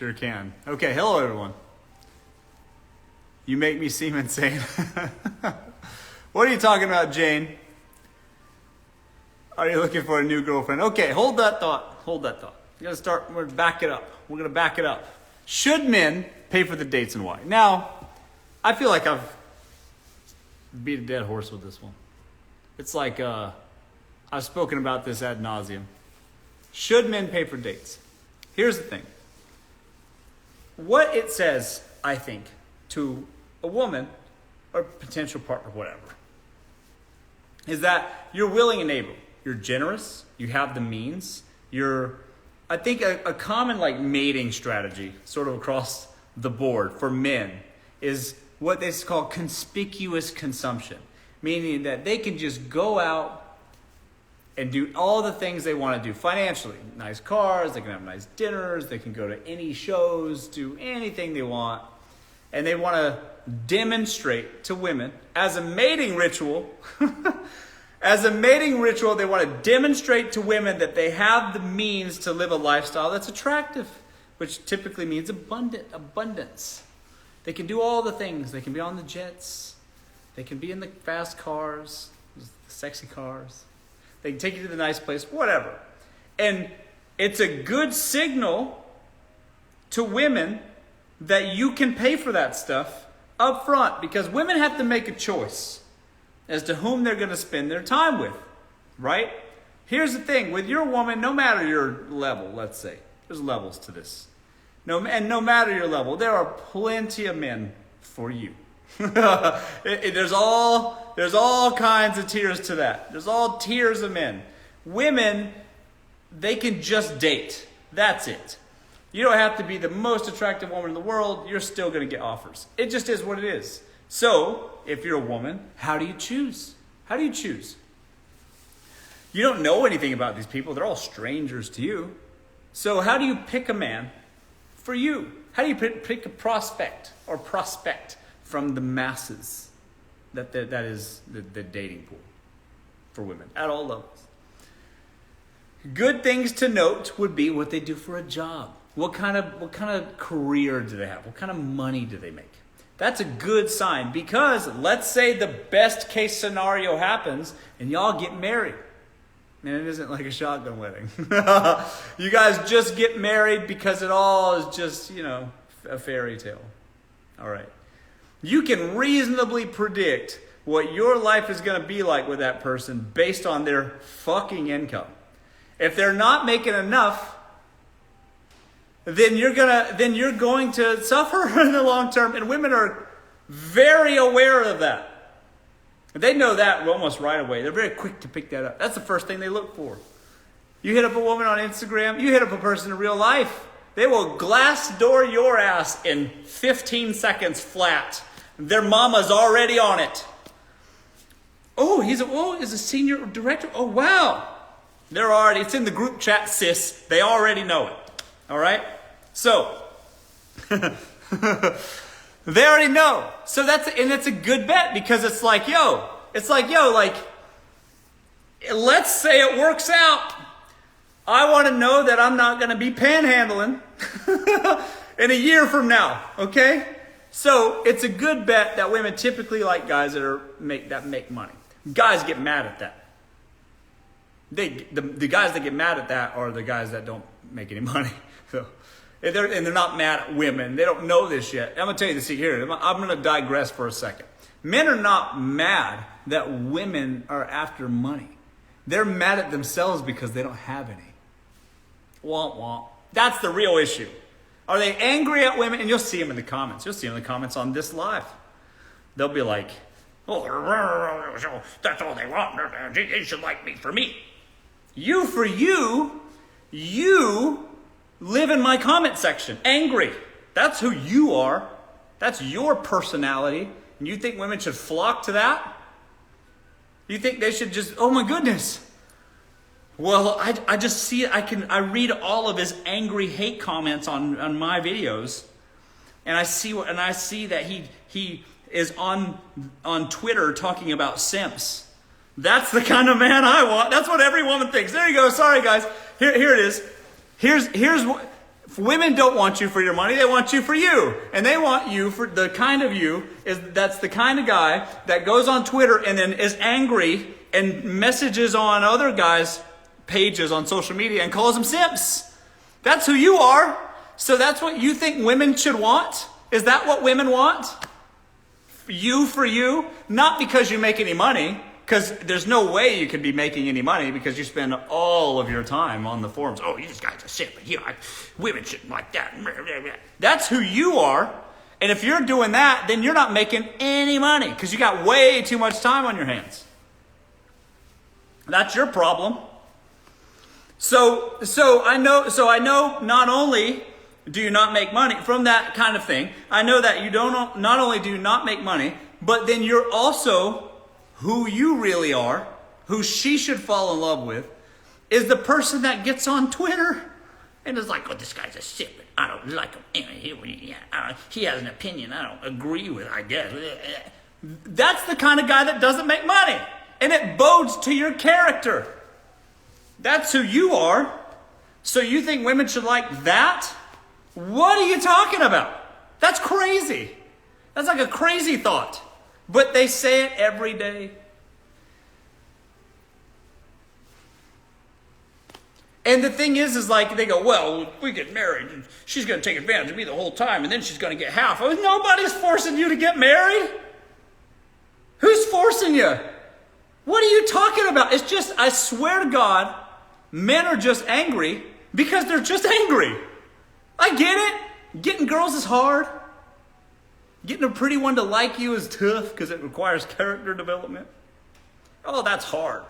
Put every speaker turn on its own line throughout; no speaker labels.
Sure can. Okay, hello everyone. You make me seem insane. What are you talking about, Jane? Are you looking for a new girlfriend? Okay, hold that thought. Hold that thought. We're going to start, we're going to back it up. We're going to back it up. Should men pay for the dates and why? Now, I feel like I've beat a dead horse with this one. It's like I've spoken about this ad nauseum. Should men pay for dates? Here's the thing. What it says, I think, to a woman or potential partner, whatever, is that you're willing and able. You're generous. You have the means. I think a common like mating strategy sort of across the board for men is what they call conspicuous consumption, meaning that they can just go out and do all the things they want to do financially. Nice cars, they can have nice dinners, they can go to any shows, do anything they want. And they want to demonstrate to women as a mating ritual, they want to demonstrate to women that they have the means to live a lifestyle that's attractive, which typically means abundance. They can do all the things. They can be on the jets. They can be in the fast cars, the sexy cars. They can take you to the nice place, whatever. And it's a good signal to women that you can pay for that stuff up front, because women have to make a choice as to whom they're going to spend their time with, right? Here's the thing. With your woman, no matter your level, let's say, there's levels to this. No matter your level, there are plenty of men for you. There's all kinds of tiers to that. There's all tiers of men. Women, they can just date. That's it. You don't have to be the most attractive woman in the world. You're still going to get offers. It just is what it is. So, if you're a woman, how do you choose? How do you choose? You don't know anything about these people. They're all strangers to you. So how do you pick a man for you? How do you pick a prospect from the masses that is the dating pool for women at all levels? Good things to note would be what they do for a job. What kind of career do they have? What kind of money do they make? That's a good sign, because let's say the best case scenario happens and y'all get married. Man, it isn't like a shotgun wedding. You guys just get married because it all is just, a fairy tale. All right. You can reasonably predict what your life is going to be like with that person based on their fucking income. If they're not making enough, then you're going to suffer in the long term, and women are very aware of that. They know that almost right away. They're very quick to pick that up. That's the first thing they look for. You hit up a woman on Instagram, you hit up a person in real life, they will glass door your ass in 15 seconds flat. Their mama's already on it. Oh, he's a senior director. Oh, wow. It's in the group chat, sis. They already know it. All right? So, they already know. So it's a good bet, because let's say it works out. I want to know that I'm not going to be panhandling in a year from now, okay? So, it's a good bet that women typically like guys that make money. Guys get mad at that. The guys that get mad at that are the guys that don't make any money. So, they're not mad at women. They don't know this yet. I'm going to tell you the secret here. I'm going to digress for a second. Men are not mad that women are after money. They're mad at themselves because they don't have any. Womp womp. That's the real issue. Are they angry at women? And you'll see them in the comments. You'll see them in the comments on this live. They'll be like, oh, that's all they want. They should like me for me. You for you. You live in my comment section, angry. That's who you are. That's your personality. And you think women should flock to that? You think they should just, oh my goodness. Well, I just see it. I read all of his angry hate comments on my videos. And I see that he is on Twitter talking about simps. That's the kind of man I want. That's what every woman thinks. There you go. Sorry guys. Here it is. Here's Women don't want you for your money, they want you for you. And they want you for the kind of you, that's the kind of guy that goes on Twitter and then is angry and messages on other guys' pages on social media and calls them simps. That's who you are. So that's what you think women should want? Is that what women want? You for you? Not because you make any money. Because there's no way you could be making any money because you spend all of your time on the forums. Oh, these guys are simp. Women shouldn't like that. That's who you are. And if you're doing that, then you're not making any money because you got way too much time on your hands. That's your problem. So I know not only do you not make money from that kind of thing, I know that you not only do you not make money, but then you're also who you really are, who she should fall in love with, is the person that gets on Twitter and is like, oh, this guy's a simp. I don't like him. He has an opinion I don't agree with, I guess. That's the kind of guy that doesn't make money. And it bodes to your character. That's who you are. So you think women should like that? What are you talking about? That's crazy. That's like a crazy thought. But they say it every day. And the thing is like, they go, well, we get married, and she's going to take advantage of me the whole time, and then she's going to get half. Oh, nobody's forcing you to get married. Who's forcing you? What are you talking about? It's just, I swear to God, men are just angry because they're just angry. I get it. Getting girls is hard. Getting a pretty one to like you is tough because it requires character development. Oh, that's hard.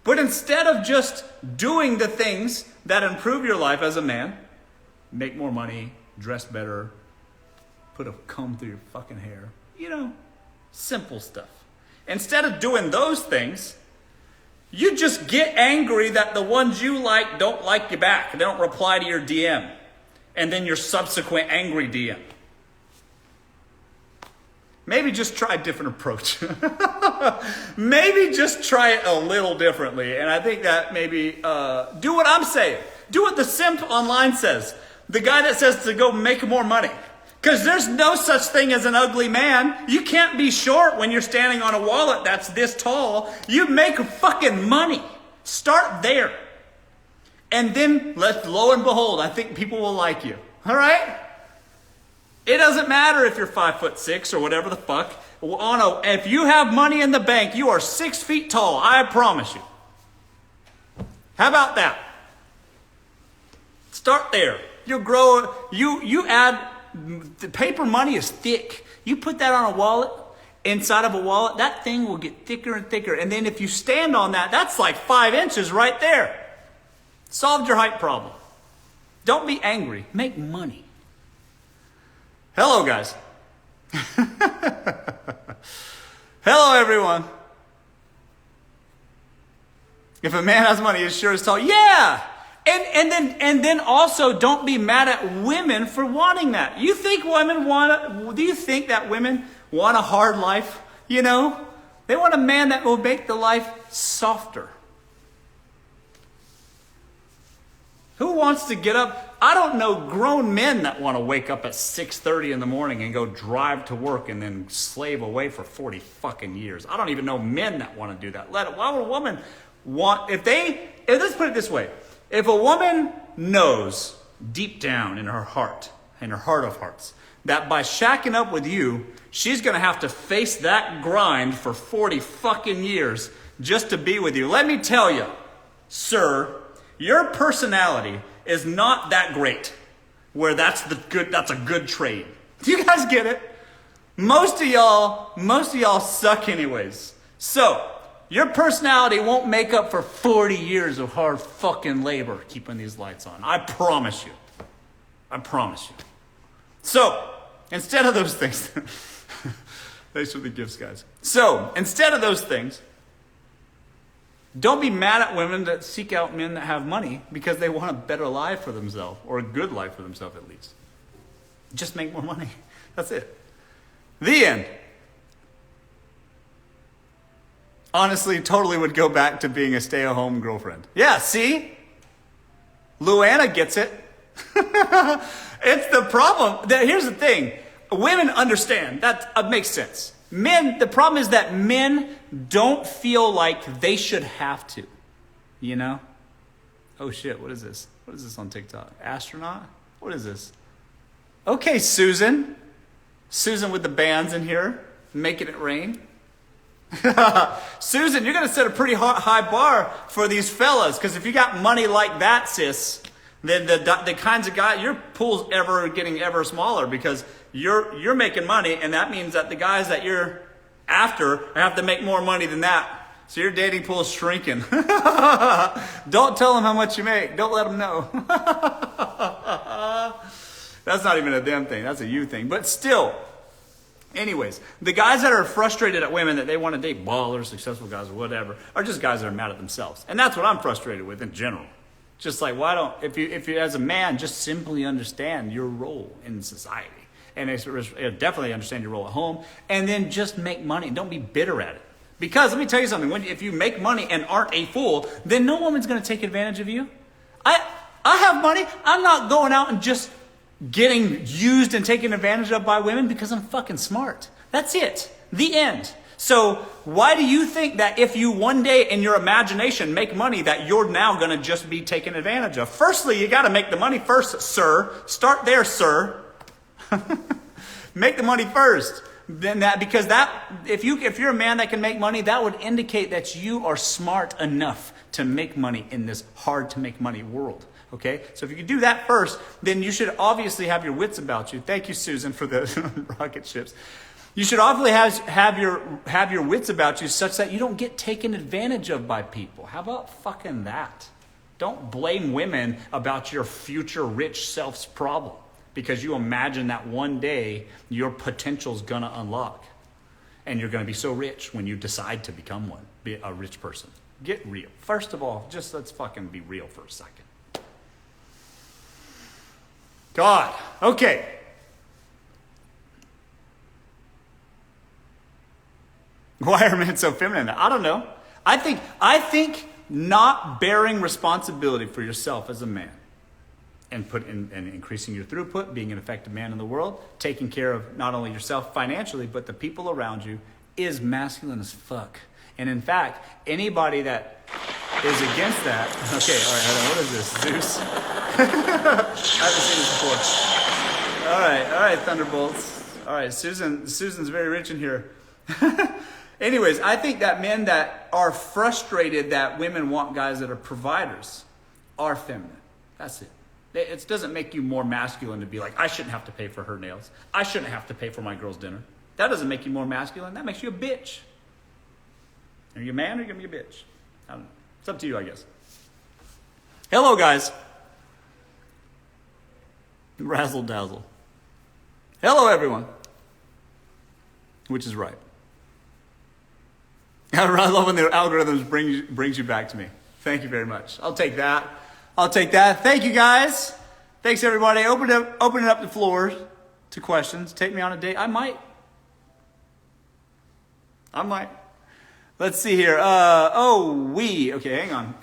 But instead of just doing the things that improve your life as a man, make more money, dress better, put a comb through your fucking hair, simple stuff. Instead of doing those things, you just get angry that the ones you like don't like you back. They don't reply to your DM. And then your subsequent angry DM. Maybe just try a different approach. Maybe just try it a little differently. And I think that maybe do what I'm saying. Do what the simp online says. The guy that says to go make more money. Because there's no such thing as an ugly man. You can't be short when you're standing on a wallet that's this tall. You make fucking money. Start there. And then, lo and behold, I think people will like you. All right? It doesn't matter if you're 5'6" or whatever the fuck. If you have money in the bank, you are 6 feet tall. I promise you. How about that? Start there. You'll grow. You add. The paper money is thick. You put that on a wallet, inside of a wallet, that thing will get thicker and thicker. And then if you stand on that, that's like 5 inches right there. Solved your height problem. Don't be angry. Make money. Hello, guys. Hello, everyone. If a man has money, he's sure as tall. Yeah. And then also don't be mad at women for wanting that. Do you think that women want a hard life? They want a man that will make the life softer. Who wants to get up? I don't know grown men that want to wake up at 6:30 in the morning and go drive to work and then slave away for 40 fucking years. I don't even know men that want to do that. Why would a woman want, let's put it this way. If a woman knows deep down in her heart of hearts, that by shacking up with you, she's going to have to face that grind for 40 fucking years just to be with you. Let me tell you, sir, your personality is not that great where that's a good trade. Do you guys get it? Most of y'all suck anyways. So, your personality won't make up for 40 years of hard fucking labor keeping these lights on. I promise you. I promise you. So, instead of those things, thanks for the gifts, guys. So, instead of those things, don't be mad at women that seek out men that have money because they want a better life for themselves, or a good life for themselves at least. Just make more money. That's it. The end. Honestly, totally would go back to being a stay-at-home girlfriend. Yeah, see? Luana gets it. It's the problem. Here's the thing. Women understand. That makes sense. Men, the problem is that men don't feel like they should have to. You know? Oh shit, what is this? What is this on TikTok? Astronaut? What is this? Okay, Susan. Susan with the bands in here, making it rain. Susan, you're going to set a pretty high bar for these fellas, because if you got money like that, sis, then the kinds of guy, your pool's getting ever smaller, because you're making money, and that means that the guys that you're after have to make more money than that. So your dating pool is shrinking. Don't tell them how much you make. Don't let them know. That's not even a them thing. That's a you thing. But still, anyways, the guys that are frustrated at women that they want to date ballers, successful guys, or whatever, are just guys that are mad at themselves. And that's what I'm frustrated with in general. Just like, why don't, if you as a man, just simply understand your role in society. And definitely understand your role at home. And then just make money. Don't be bitter at it. Because let me tell you something. If you make money and aren't a fool, then no woman's going to take advantage of you. I have money. I'm not going out and just getting used and taken advantage of by women because I'm fucking smart. That's it. The end. So why do you think that if you one day in your imagination make money that you're now going to just be taken advantage of? Firstly, you got to make the money first, sir. Start there, sir. Make the money first. Then because if you're a man that can make money, that would indicate that you are smart enough to make money in this hard to make money world. Okay, so if you can do that first, then you should obviously have your wits about you. Thank you, Susan, for the rocket ships. You should obviously have your wits about you such that you don't get taken advantage of by people. How about fucking that? Don't blame women about your future rich self's problem because you imagine that one day your potential's gonna unlock and you're gonna be so rich when you decide to become one, be a rich person. Get real. First of all, just let's fucking be real for a second. God. Okay. Why are men so feminine? I don't know. I think not bearing responsibility for yourself as a man and increasing your throughput, being an effective man in the world, taking care of not only yourself financially, but the people around you is masculine as fuck. And in fact, anybody that is against that, okay, all right, hold on, what is this, Zeus? I haven't seen this before. All right, Thunderbolts. All right, Susan's very rich in here. Anyways, I think that men that are frustrated that women want guys that are providers are feminine. That's it. It doesn't make you more masculine to be like, I shouldn't have to pay for her nails. I shouldn't have to pay for my girl's dinner. That doesn't make you more masculine. That makes you a bitch. Are you a man or are you going to be a bitch? I don't know. It's up to you, I guess. Hello, guys. Razzle dazzle. Hello, everyone. Which is right. I love when the algorithms brings you back to me. Thank you very much. I'll take that. Thank you, guys. Thanks, everybody. Open it up the floor to questions. Take me on a date. I might. Let's see here. Okay, hang on.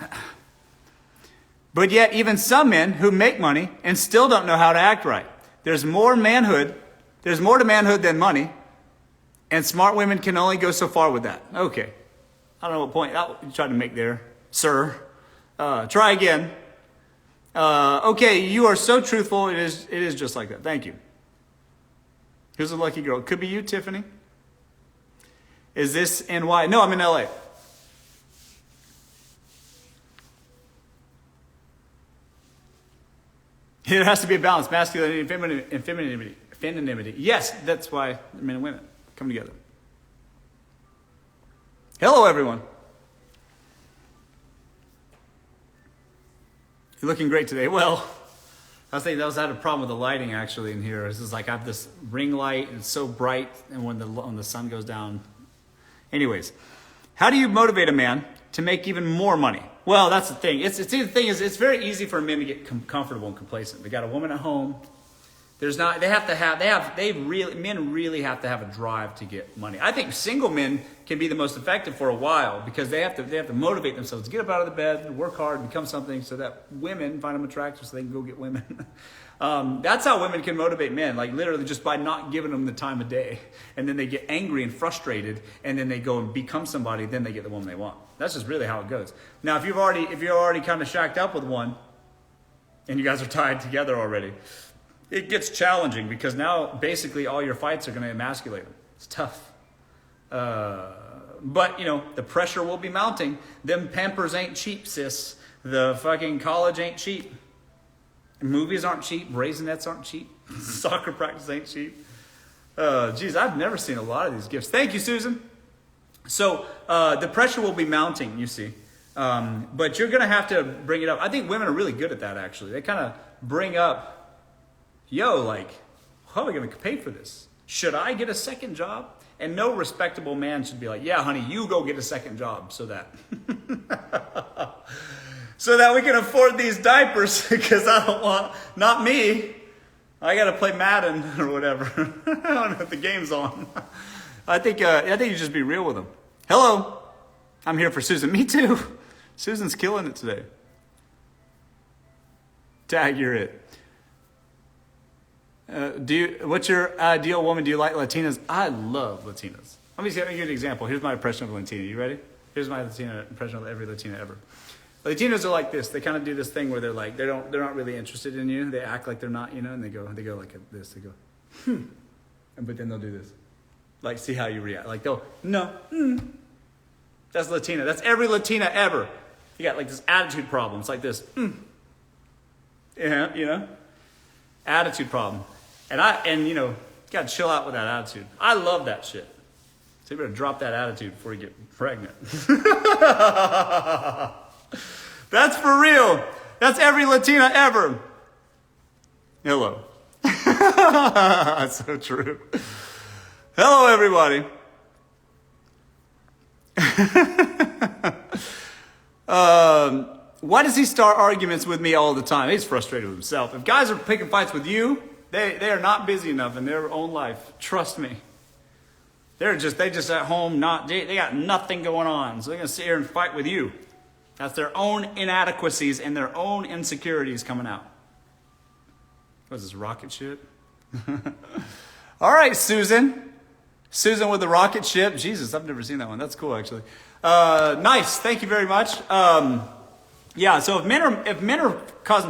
But yet, even some men who make money and still don't know how to act right. There's more to manhood than money. And smart women can only go so far with that. Okay. I don't know what point you tried to make there, sir. Try again. Okay, you are so truthful. It is just like that. Thank you. Who's a lucky girl? Could be you, Tiffany. Is this NY? No, I'm in LA. It has to be a balance, masculinity and femininity. Yes, that's why men and women come together. Hello, everyone. You're looking great today. Well, I had a problem with the lighting actually in here. This is like I have this ring light and it's so bright, and when the sun goes down. Anyways, how do you motivate a man to make even more money? Well, that's the thing. It's very easy for men to get comfortable and complacent. They got a woman at home. Men really have to have a drive to get money. I think single men can be the most effective for a while because they have to motivate themselves to get up out of the bed, work hard, become something so that women find them attractive so they can go get women. That's how women can motivate men, like literally just by not giving them the time of day. And then they get angry and frustrated and then they go and become somebody, then they get the woman they want. That's just really how it goes. Now, if you're already kind of shacked up with one and you guys are tied together already, it gets challenging because now basically all your fights are going to emasculate them. It's tough. But, the pressure will be mounting. Them Pampers ain't cheap, sis. The fucking college ain't cheap. Movies aren't cheap. Raisinets aren't cheap. Soccer practice ain't cheap. Geez, I've never seen a lot of these gifts. Thank you, Susan. So the pressure will be mounting, you see. But you're going to have to bring it up. I think women are really good at that, actually. They kind of bring up, how are we going to pay for this? Should I get a second job? And no respectable man should be like, yeah, honey, you go get a second job so that so that we can afford these diapers because I don't want, not me. I got to play Madden or whatever. I don't know if the game's on. I think you just be real with them. Hello, I'm here for Susan. Me too. Susan's killing it today. Tag, you're it. What's your ideal woman? Do you like Latinas? I love Latinas. Let me give you an example. Here's my impression of a Latina. You ready? Here's my Latina impression of every Latina ever. Latinos are like this. They kind of do this thing where they're like, they're not really interested in you. They act like they're not, and they go like this. They go, but then they'll do this. Like, see how you react. Like no, That's Latina. That's every Latina ever. You got like this attitude problem. It's like this, Yeah, attitude problem. And you gotta chill out with that attitude. I love that shit. So you better drop that attitude before you get pregnant. That's for real. That's every Latina ever. Hello. That's so true. Hello, everybody. Why does he start arguments with me all the time? He's frustrated with himself. If guys are picking fights with you, they are not busy enough in their own life. Trust me. They just at home, they got nothing going on. So they're going to sit here and fight with you. That's their own inadequacies and their own insecurities coming out. What's this, rocket ship? All right, Susan. Susan with the rocket ship. Jesus, I've never seen that one. That's cool, actually. Nice. Thank you very much. Yeah, so if men are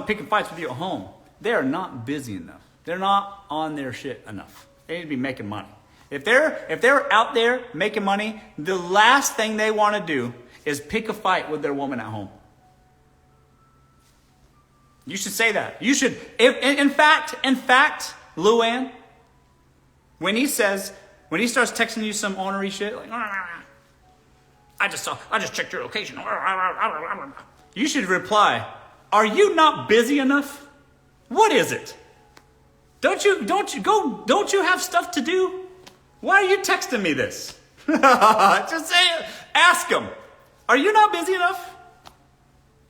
picking fights with you at home, they are not busy enough. They're not on their shit enough. They need to be making money. If they're out there making money, the last thing they want to do is pick a fight with their woman at home. You should say that. You should. In fact, Luann, when he starts texting you some ornery shit like, I just checked your location. You should reply, are you not busy enough? What is it? Don't you have stuff to do? Why are you texting me this? Just say it. Ask him. Are you not busy enough?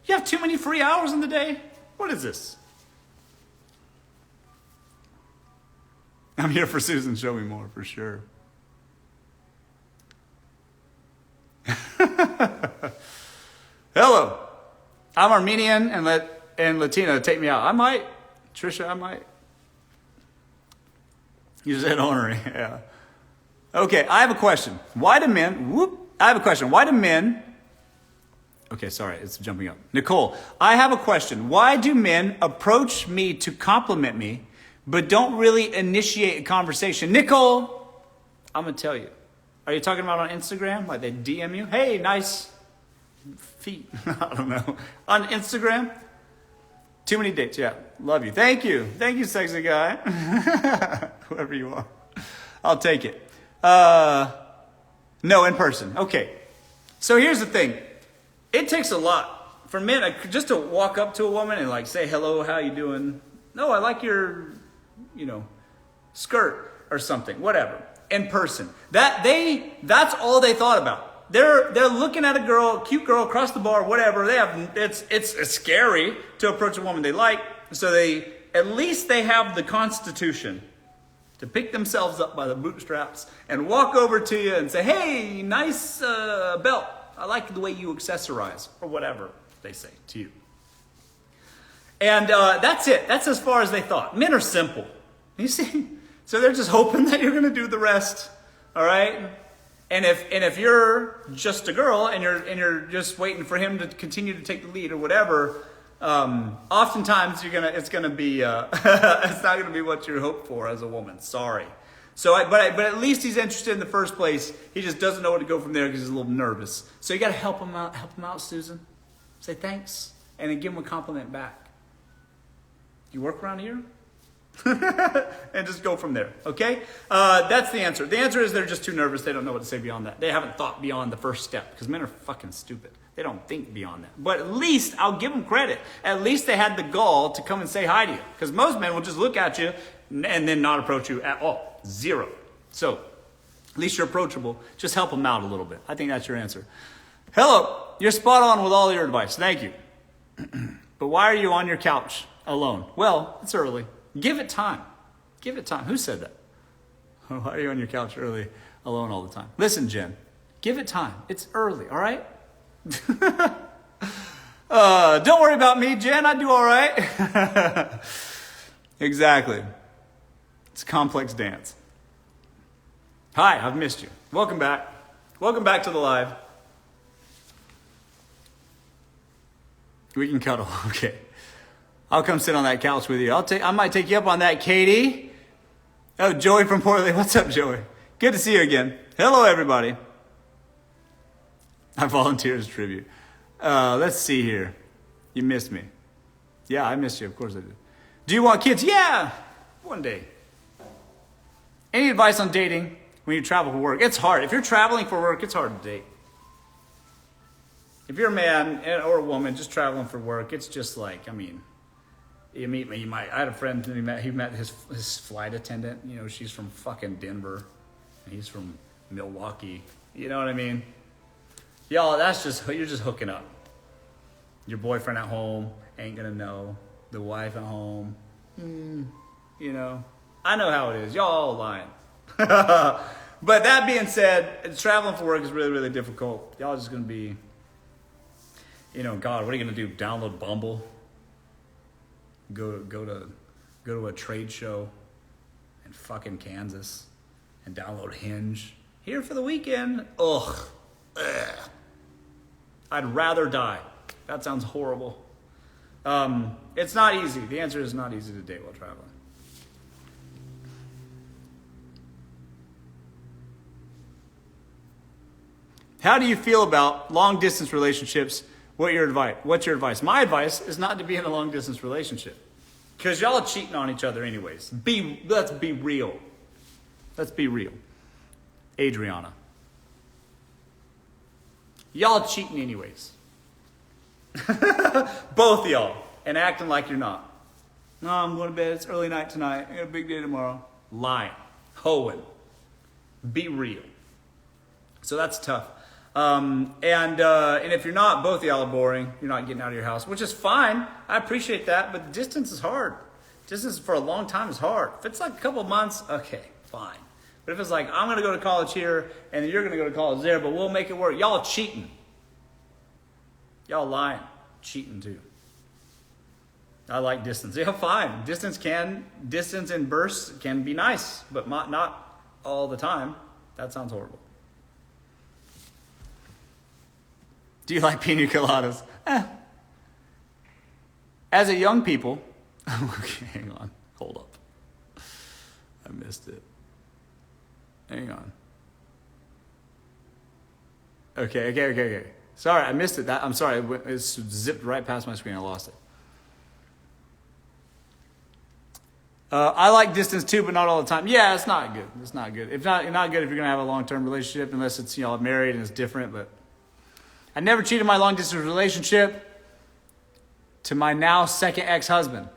You have too many free hours in the day? What is this? I'm here for Susan. Show me more, for sure. Hello. I'm Armenian and Latina. Take me out. I might. Trisha, I might. You said ornery. Yeah. Okay, I have a question. Why do men... Okay, sorry, it's jumping up. Nicole, I have a question. Why do men approach me to compliment me, but don't really initiate a conversation? Nicole, I'm going to tell you. Are you talking about on Instagram? Like they DM you? Hey, nice feet. I don't know. On Instagram? Too many dates, yeah. Love you. Thank you. Thank you, sexy guy. Whoever you are. I'll take it. No, in person. Okay. So here's the thing. It takes a lot for men just to walk up to a woman and like say, hello, how you doing? No, I like your, skirt or something, whatever. In person. That's all they thought about. They're looking at a girl, cute girl across the bar, whatever. It's scary to approach a woman they like. So at least they have the constitution to pick themselves up by the bootstraps and walk over to you and say, "Hey, nice belt. I like the way you accessorize," or whatever they say to you. And that's it. That's as far as they thought. Men are simple. You see? So they're just hoping that you're going to do the rest. All right? And if you're just a girl and you're just waiting for him to continue to take the lead or whatever, oftentimes it's not going to be what you hope for as a woman. Sorry. But at least he's interested in the first place. He just doesn't know where to go from there because he's a little nervous. So you got to help him out. Help him out, Susan. Say thanks, and then give him a compliment back. You work around here? And just go from there, okay? That's the answer. The answer is they're just too nervous. They don't know what to say beyond that. They haven't thought beyond the first step because men are fucking stupid. They don't think beyond that. But at least I'll give them credit. At least they had the gall to come and say hi to you, because most men will just look at you and then not approach you at all. Zero. So at least you're approachable. Just help them out a little bit. I think that's your answer. Hello. You're spot on with all your advice. Thank you. But why are you on your couch alone? Well, it's early. Give it time. Give it time. Who said that? Why are you on your couch early, alone all the time? Listen, Jen, give it time. It's early, all right? Don't worry about me, Jen. I do all right. Exactly. It's a complex dance. Hi, I've missed you. Welcome back. Welcome back to the live. We can cuddle. Okay. I'll come sit on that couch with you. I might take you up on that, Katie. Oh, Joey from Portland. What's up, Joey? Good to see you again. Hello, everybody. I volunteer as tribute. Let's see here. You missed me. Yeah, I missed you. Of course I did. Do you want kids? Yeah, one day. Any advice on dating when you travel for work? It's hard. If you're traveling for work, it's hard to date. If you're a man or a woman just traveling for work, it's just like, you meet me. I had a friend who he met his flight attendant. You know, she's from fucking Denver, and he's from Milwaukee. You know what I mean? Y'all, you're just hooking up. Your boyfriend at home ain't gonna know. The wife at home, you know. I know how it is. Y'all all lying. But that being said, traveling for work is really, really difficult. Y'all just gonna be, God, what are you gonna do? Download Bumble? Go to a trade show in fucking Kansas and download Hinge here for the weekend? Ugh. I'd rather die. That sounds horrible. It's not easy. The answer is not easy to date while traveling. How do you feel about long distance relationships? What's your advice? My advice is not to be in a long distance relationship, because y'all are cheating on each other anyways. Let's be real. Let's be real. Adriana. Y'all cheating anyways. Both of y'all. And acting like you're not. No, I'm going to bed. It's early night tonight. I got a big day tomorrow. Lying. Hoeing. Be real. So that's tough. And if you're not, both of y'all are boring. You're not getting out of your house, which is fine. I appreciate that, but distance is hard. Distance for a long time is hard. If it's like a couple of months, okay, fine. But if it's like, I'm going to go to college here, and you're going to go to college there, but we'll make it work. Y'all are cheating. Y'all lying. Cheating too. I like distance. Yeah, fine. Distance in bursts can be nice, but not all the time. That sounds horrible. Do you like pina coladas? As a young people, okay, hang on, hold up. I missed it. Hang on. Okay. Sorry, I missed it. I'm sorry, it zipped right past my screen. I lost it. I like distance too, but not all the time. Yeah, it's not good. It's not good. It's not good if you're gonna have a long-term relationship, unless it's married and it's different. But I never cheated my long-distance relationship to my now second ex-husband.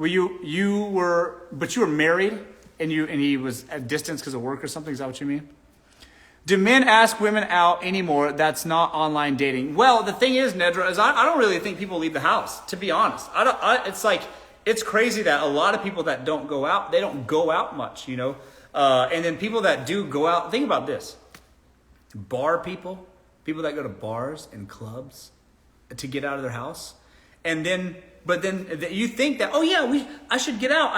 You were married and he was at distance because of work or something. Is that what you mean? Do men ask women out anymore that's not online dating? Well, the thing is, Nedra, is I don't really think people leave the house, to be honest. It's crazy that a lot of people that don't go out, they don't go out much, you know? And then people that do go out, think about this. Bar people that go to bars and clubs to get out of their house. But then you think that, oh yeah, I should get out.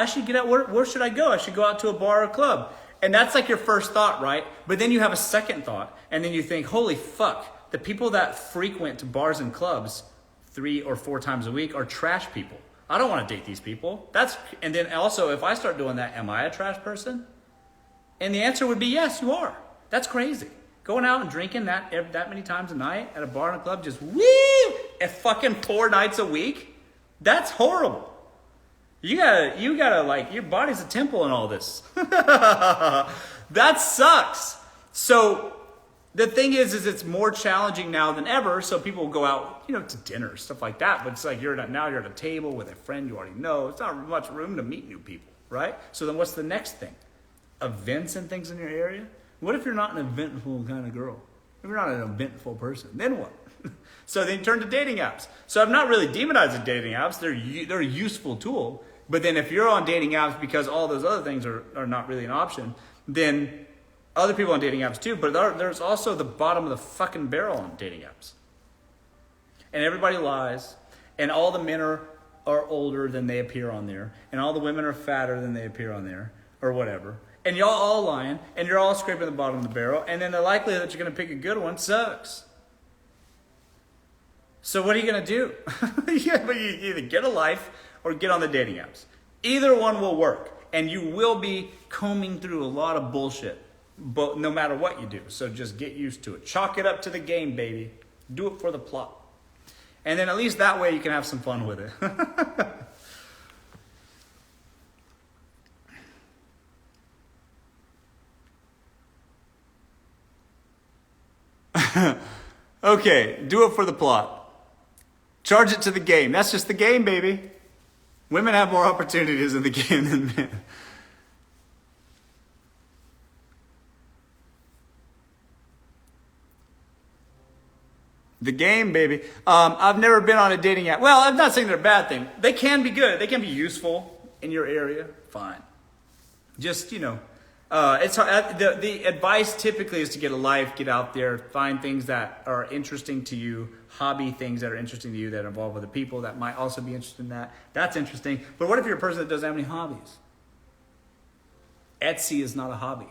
Where should I go? I should go out to a bar or club. And that's like your first thought, right? But then you have a second thought, and then you think, holy fuck, the people that frequent bars and clubs 3 or 4 times a week are trash people. I don't want to date these people. And then also, if I start doing that, am I a trash person? And the answer would be yes, you are. That's crazy. Going out and drinking that many times a night at a bar and a club, just fucking 4 nights a week, that's horrible. You gotta like, your body's a temple and all this. That sucks. So the thing is it's more challenging now than ever. So people will go out, you know, to dinner, stuff like that. But it's like now you're at a table with a friend you already know. It's not much room to meet new people, right? So then what's the next thing? Events and things in your area? What if you're not an eventful kind of girl? If you're not an eventful person, then what? So then you turn to dating apps. So I'm not really demonizing dating apps. They're a useful tool. But then if you're on dating apps because all those other things are not really an option, then other people on dating apps too. But there's also the bottom of the fucking barrel on dating apps. And everybody lies. And all the men are older than they appear on there. And all the women are fatter than they appear on there. Or whatever. And y'all all lying. And you're all scraping the bottom of the barrel. And then the likelihood that you're going to pick a good one sucks. So what are you going to do? But you either get a life or get on the dating apps. Either one will work. And you will be combing through a lot of bullshit. But no matter what you do. So just get used to it. Chalk it up to the game, baby. Do it for the plot. And then at least that way you can have some fun with it. Okay, do it for the plot. Charge it to the game. That's just the game, baby. Women have more opportunities in the game than men. The game, baby. I've never been on a dating app. Well, I'm not saying they're a bad thing. They can be good. They can be useful in your area. Fine. Just, you know, it's the advice typically is to get a life, get out there, find things that are interesting to you, hobby things that are interesting to you that involve other people that might also be interested in that. That's interesting. But what if you're a person that doesn't have any hobbies? Etsy is not a hobby.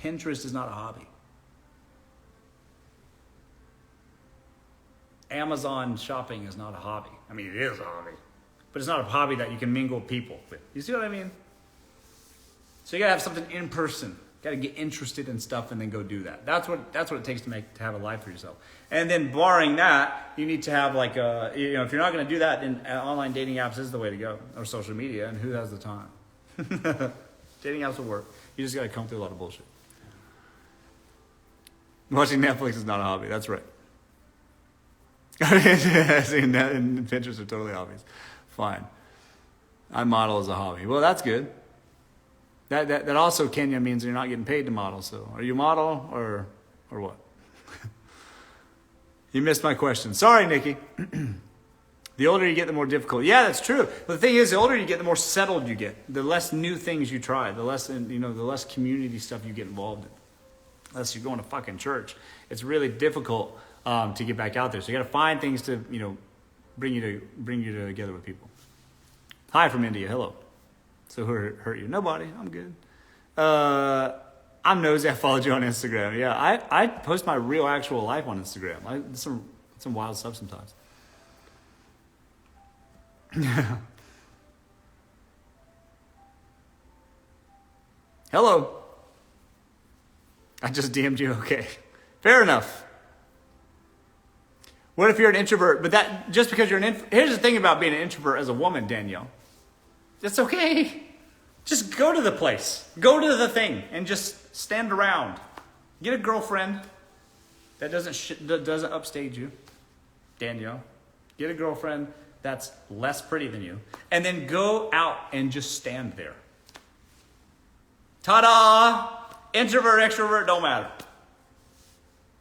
Pinterest is not a hobby. Amazon shopping is not a hobby. I mean, it is a hobby. But it's not a hobby that you can mingle people with. You see what I mean? So you gotta have something in person. Gotta get interested in stuff and then go do that. That's what it takes to have a life for yourself. And then barring that, you need to have like if you're not gonna do that, then online dating apps is the way to go, or social media. And who has the time? Dating apps will work. You just gotta come through a lot of bullshit. Watching Netflix is not a hobby. That's right. And Pinterest are totally hobbies. Fine. I model as a hobby. Well, that's good. That also, Kenya, means you're not getting paid to model. So are you a model or what? You missed my question. Sorry, Nikki. The older you get, the more difficult. Yeah, that's true. But the thing is, the older you get, the more settled you get. The less new things you try. The less community stuff you get involved in. Unless you're going to fucking church. It's really difficult to get back out there. So you got to find things to, bring you together with people. Hi from India. Hello. So who hurt you? Nobody. I'm good. I'm nosy. I followed you on Instagram. Yeah, I post my real actual life on Instagram. Some wild stuff sometimes. Hello. I just DM'd you. Okay. Fair enough. What if you're an introvert? But that just because you're here's the thing about being an introvert as a woman, Danielle. It's okay. Just go to the place. Go to the thing and just stand around. Get a girlfriend that doesn't upstage you, Danielle. Get a girlfriend that's less pretty than you. And then go out and just stand there. Ta-da! Introvert, extrovert, don't matter.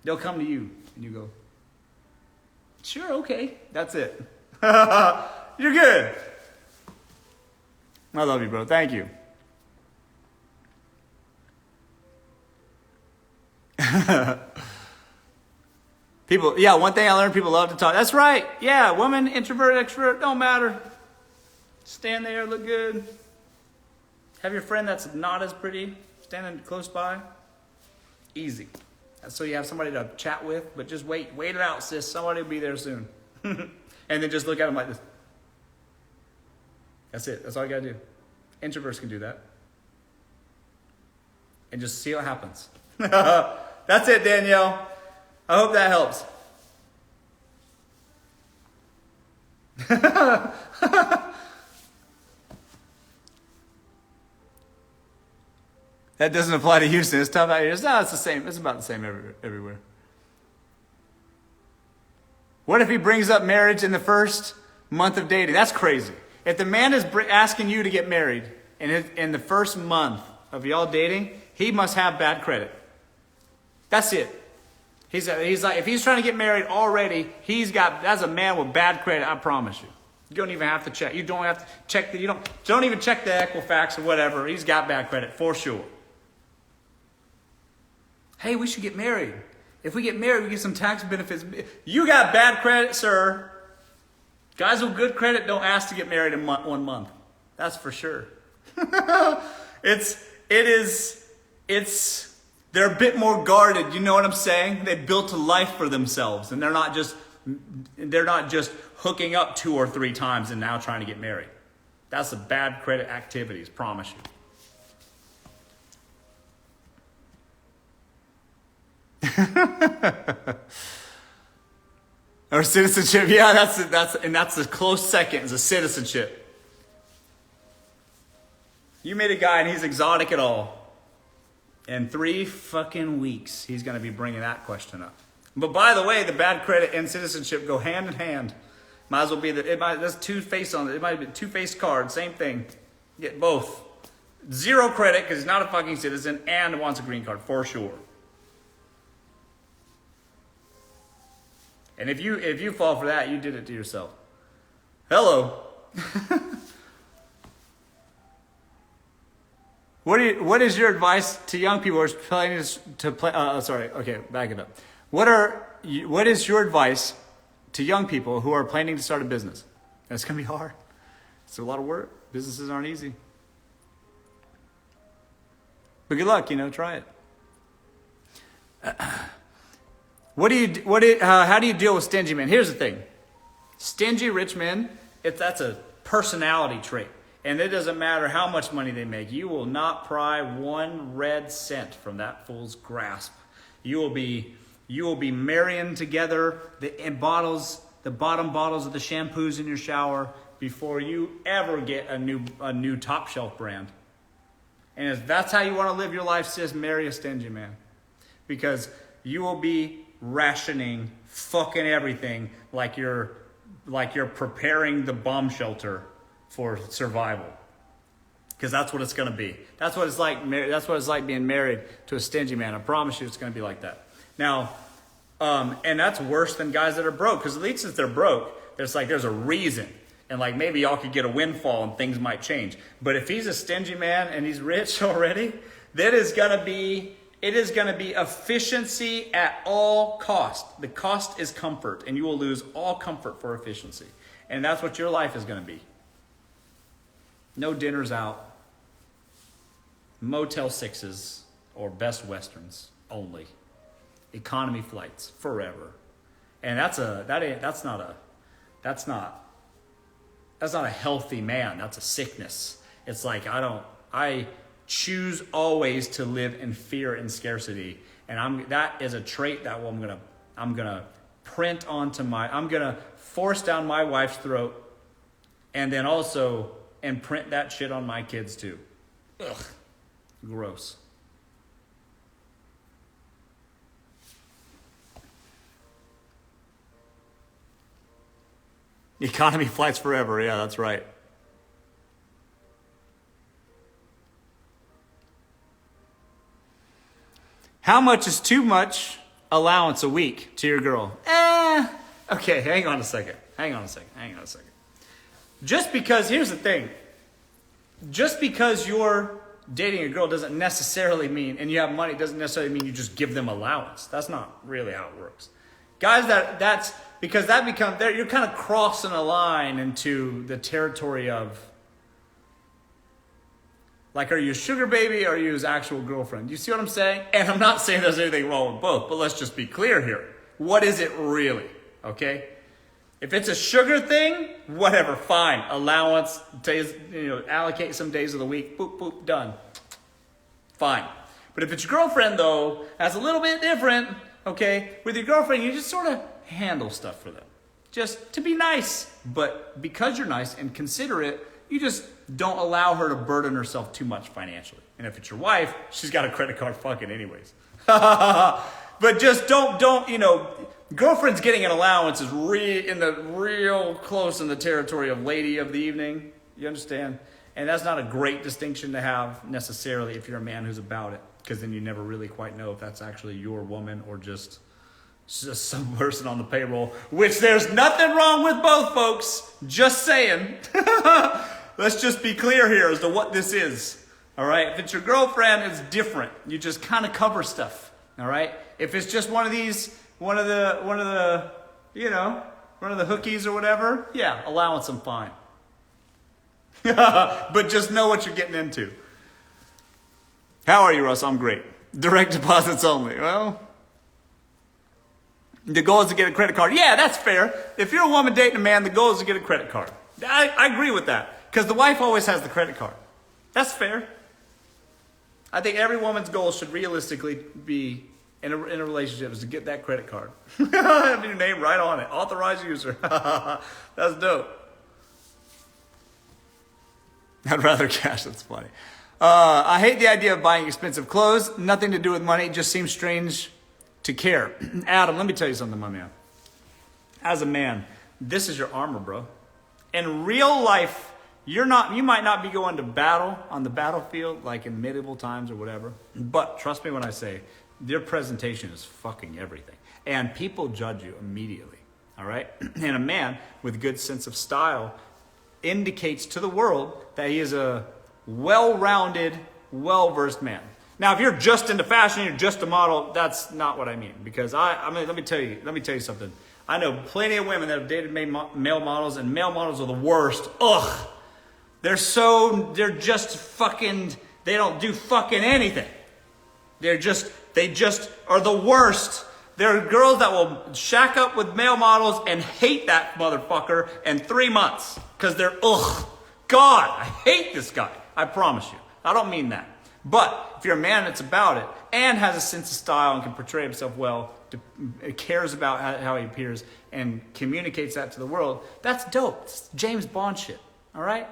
They'll come to you and you go, sure, okay, that's it. You're good. I love you, bro. Thank you. People, yeah, one thing I learned, people love to talk. That's right. Yeah, woman, introvert, extrovert, don't matter. Stand there, look good. Have your friend that's not as pretty standing close by. Easy. So you have somebody to chat with, but just wait it out, sis. Somebody will be there soon. And then just look at them like this. That's it. That's all you got to do. Introverts can do that. And just see what happens. That's it, Danielle. I hope that helps. That doesn't apply to Houston. It's tough out here. No, it's the same. It's about the same everywhere. What if he brings up marriage in the first month of dating? That's crazy. If the man is asking you to get married in the first month of y'all dating, he must have bad credit. That's it. He's like, if he's trying to get married already, that's a man with bad credit, I promise you. You don't even have to check. You don't have to check don't even check the Equifax or whatever. He's got bad credit for sure. Hey, we should get married. If we get married, we get some tax benefits. You got bad credit, sir. Guys with good credit don't ask to get married in 1 month. That's for sure. They're a bit more guarded. You know what I'm saying? They built a life for themselves, and they're not just hooking up 2 or 3 times and now trying to get married. That's the bad credit activities, promise you. Or citizenship, yeah, that's a close second is a citizenship. You meet a guy and he's exotic at all. In 3 fucking weeks, he's going to be bringing that question up. But by the way, the bad credit and citizenship go hand in hand. Might as well be there's 2 face on it. It might be 2-faced card, same thing. Get both. 0 credit because he's not a fucking citizen and wants a green card for sure. And if you fall for that, you did it to yourself. Hello. What is your advice to young people who are planning to play? Okay, back it up. What is your advice to young people who are planning to start a business? It's gonna be hard. It's a lot of work. Businesses aren't easy. But good luck. Try it. How do you deal with stingy men? Here's the thing. Stingy rich men, that's a personality trait. And it doesn't matter how much money they make. You will not pry 1 red cent from that fool's grasp. You will be marrying together the bottom bottles of the shampoos in your shower before you ever get a new top shelf brand. And if that's how you want to live your life, sis, marry a stingy man. Because you will be rationing fucking everything like you're preparing the bomb shelter for survival. Because that's what it's going to be. That's what it's like. That's what it's like being married to a stingy man. I promise you it's going to be like that. Now, and that's worse than guys that are broke. Because at least if they're broke, there's a reason. And maybe y'all could get a windfall and things might change. But if he's a stingy man and he's rich already, it is going to be efficiency at all cost. The cost is comfort, and you will lose all comfort for efficiency. And that's what your life is going to be. No dinners out, Motel 6s or Best Westerns only, economy flights forever, and that's not a healthy man. That's a sickness. It's like I choose always to live in fear and scarcity, and that is a trait that I'm gonna print onto I'm gonna force down my wife's throat, and then also print that shit on my kids too. Ugh, gross. Economy flights forever. Yeah, that's right. How much is too much allowance a week to your girl? Okay, hang on a second. Just because, here's the thing. Just because you're dating a girl doesn't necessarily mean, and you have money, doesn't necessarily mean you just give them allowance. That's not really how it works. Guys, that's because that becomes, you're kind of crossing a line into the territory of, like, are you a sugar baby or are you his actual girlfriend? You see what I'm saying? And I'm not saying there's anything wrong with both, but let's just be clear here. What is it really? Okay? If it's a sugar thing, whatever, fine. Allowance, days, allocate some days of the week, boop, boop, done. Fine. But if it's your girlfriend, though, that's a little bit different, okay? With your girlfriend, you just sort of handle stuff for them. Just to be nice. But because you're nice and considerate, you just don't allow her to burden herself too much financially. And if it's your wife, she's got a credit card fucking anyways. But just don't, girlfriend's getting an allowance is real close in the territory of lady of the evening. You understand? And that's not a great distinction to have necessarily if you're a man who's about it. Because then you never really quite know if that's actually your woman or just some person on the payroll. Which there's nothing wrong with both, folks. Just saying. Let's just be clear here as to what this is. All right? If it's your girlfriend, it's different. You just kind of cover stuff. All right? If it's just one of the hookies or whatever, yeah, allowance, I'm fine. But just know what you're getting into. How are you, Russ? I'm great. Direct deposits only. Well, the goal is to get a credit card. Yeah, that's fair. If you're a woman dating a man, the goal is to get a credit card. I agree with that. Because the wife always has the credit card. That's fair. I think every woman's goal should realistically be in a relationship is to get that credit card. Have your name right on it. Authorized user. That's dope. I'd rather cash. That's funny. I hate the idea of buying expensive clothes. Nothing to do with money. It just seems strange to care. Adam, let me tell you something, my man. As a man, this is your armor, bro. In real life, you might not be going to battle on the battlefield like in medieval times or whatever. But trust me when I say, your presentation is fucking everything. And people judge you immediately. All right? And a man with a good sense of style indicates to the world that he is a well-rounded, well-versed man. Now, if you're just into fashion, you're just a model, that's not what I mean. Because let me tell you something. I know plenty of women that have dated male models, and male models are the worst. Ugh. They're just fucking, they don't do fucking anything. They just are the worst. There are girls that will shack up with male models and hate that motherfucker in 3 months. Because they're, ugh, God, I hate this guy. I promise you. I don't mean that. But if you're a man that's about it and has a sense of style and can portray himself well, cares about how he appears and communicates that to the world, that's dope. It's James Bond shit. All right?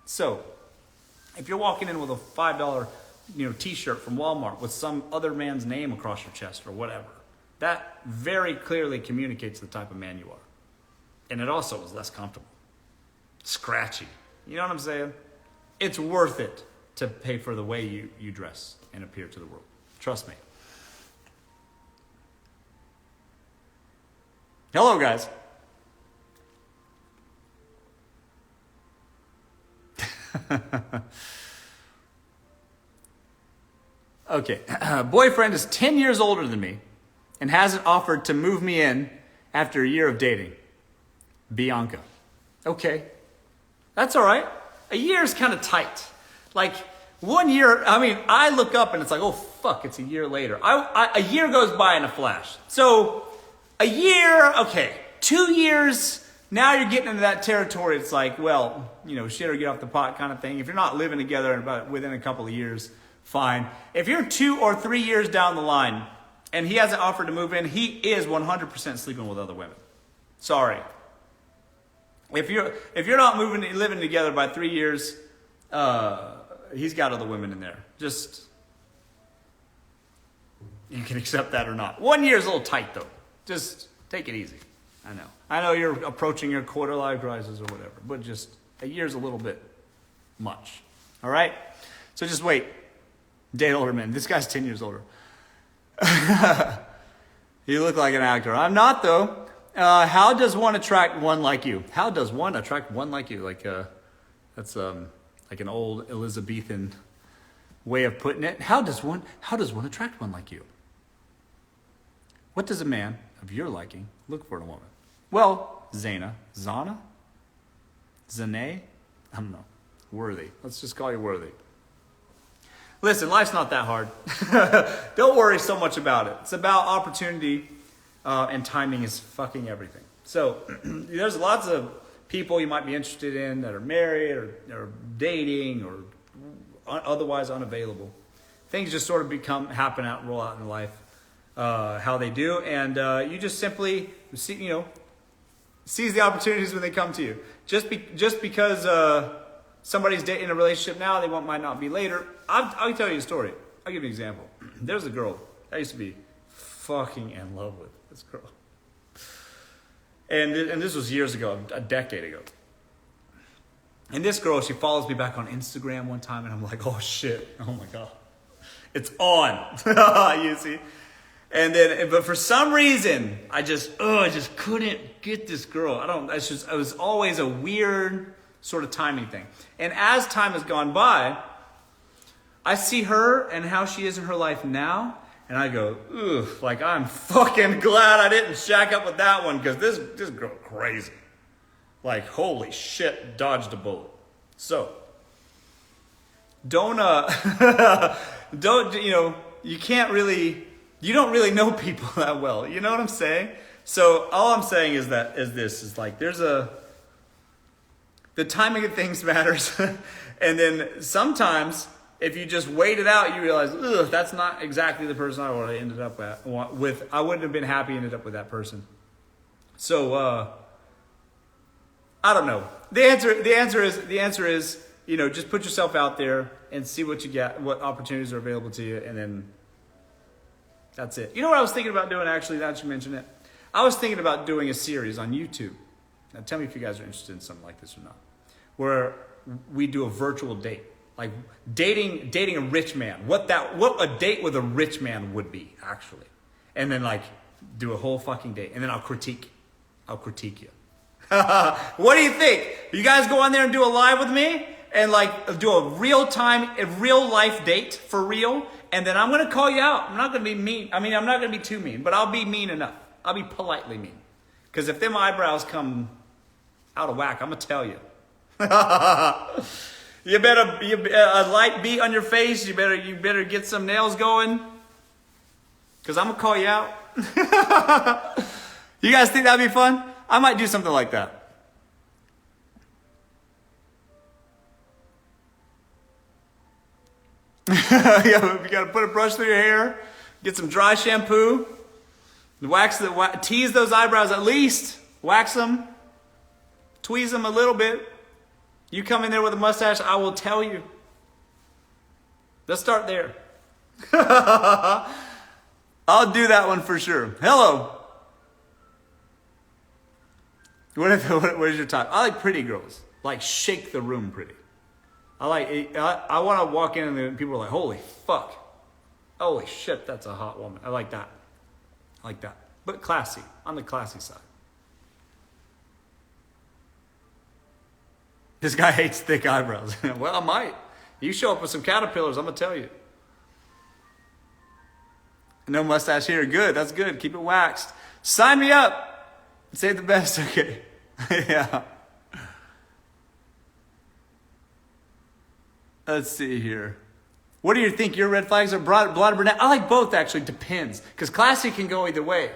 So, if you're walking in with a $5 t-shirt from Walmart with some other man's name across your chest or whatever, that very clearly communicates the type of man you are. And it also is less comfortable. Scratchy. You know what I'm saying? It's worth it to pay for the way you dress and appear to the world. Trust me. Hello, guys. Okay. Boyfriend is 10 years older than me and hasn't offered to move me in after a year of dating. Bianca. Okay. That's all right. A year is kind of tight. Like 1 year, I look up and it's like, oh, fuck, it's a year later. A year goes by in a flash. So a year, okay. 2 years, now you're getting into that territory. It's like, well, shit or get off the pot kind of thing. If you're not living together within a couple of years, fine. If you're 2 or 3 years down the line and he hasn't offered to move in, he is 100% sleeping with other women. Sorry. If you're not living together by 3 years, he's got other women in there. Just, you can accept that or not. 1 year is a little tight though. Just take it easy. I know you're approaching your quarter life crisis or whatever, but just a year's a little bit much. All right? So just wait. Date older men. This guy's 10 years older. You look like an actor. I'm not, though. How does one attract one like you? How does one attract one like you? That's like an old Elizabethan way of putting it. How does one attract one like you? What does a man of your liking look for in a woman? Well, Zana, I don't know. Worthy. Let's just call you worthy. Listen, life's not that hard. Don't worry so much about it. It's about opportunity, and timing is fucking everything. So there's lots of people you might be interested in that are married or dating or otherwise unavailable. Things just sort of happen out and roll out in life how they do, and you just simply seize the opportunities when they come to you. Just because somebody's dating a relationship now, they might not be later. I'll tell you a story. I'll give you an example. There's a girl I used to be fucking in love with. This girl, and this was years ago, a decade ago. And this girl, she follows me back on Instagram one time, and I'm like, oh shit, oh my god, it's on. You see. And then, but for some reason, I just couldn't get this girl. It was always a weird sort of timing thing. And as time has gone by, I see her and how she is in her life now, and I go, ugh, like I'm fucking glad I didn't shack up with that one, because this girl crazy. Like, holy shit, dodged a bullet. So, don't, you don't really know people that well. You know what I'm saying? So all I'm saying is like the timing of things matters. And then sometimes if you just wait it out, you realize, ugh, that's not exactly the person I would have ended up with. I wouldn't have been happy ended up with that person. So I don't know. The answer is, just put yourself out there and see what you get, what opportunities are available to you, and then that's it. You know what I was thinking about doing, actually, now that you mention it? I was thinking about doing a series on YouTube. Now tell me if you guys are interested in something like this or not. Where we do a virtual date. Like dating a rich man. What a date with a rich man would be, actually. And then like do a whole fucking date. And then I'll critique you. What do you think? You guys go on there and do a live with me? And like do a real life date for real? And then I'm going to call you out. I'm not going to be mean. I'm not going to be too mean, but I'll be mean enough. I'll be politely mean. Because if them eyebrows come out of whack, I'm going to tell you. You better, a light beat on your face. You better get some nails going. Because I'm going to call you out. You guys think that'd be fun? I might do something like that. You gotta put a brush through your hair, get some dry shampoo, tease those eyebrows at least, wax them, tweeze them a little bit. You come in there with a mustache, I will tell you. Let's start there. I'll do that one for sure. Hello. What is your type? I like pretty girls. Like shake the room pretty. I want to walk in and people are like, holy fuck. Holy shit, that's a hot woman. I like that. But classy. On the classy side. This guy hates thick eyebrows. Well, I might. You show up with some caterpillars, I'm going to tell you. No mustache here. Good. That's good. Keep it waxed. Sign me up. Save the best. Okay. Yeah. Let's see here. What do you think? Your red flags are blonde or brunette? I like both, actually. Depends. Because classy can go either way.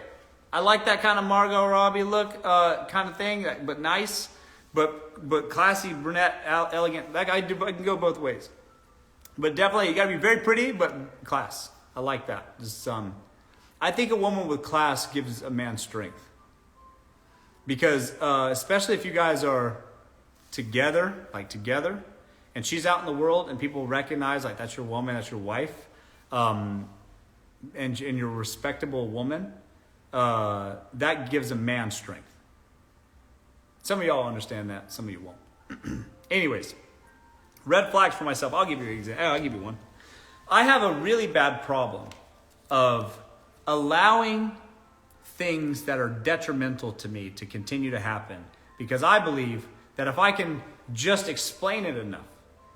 I like that kind of Margot Robbie look kind of thing, but nice. But classy, brunette, elegant. That I can go both ways. But definitely, you got to be very pretty, but class. I like that. Just, I think a woman with class gives a man strength. Because especially if you guys are together, and she's out in the world and people recognize like that's your woman, that's your wife, and you're a respectable woman, that gives a man strength. Some of y'all understand that, some of you won't. Anyways, red flags for myself. I'll give you an example. I'll give you one. I have a really bad problem of allowing things that are detrimental to me to continue to happen, because I believe that if I can just explain it enough,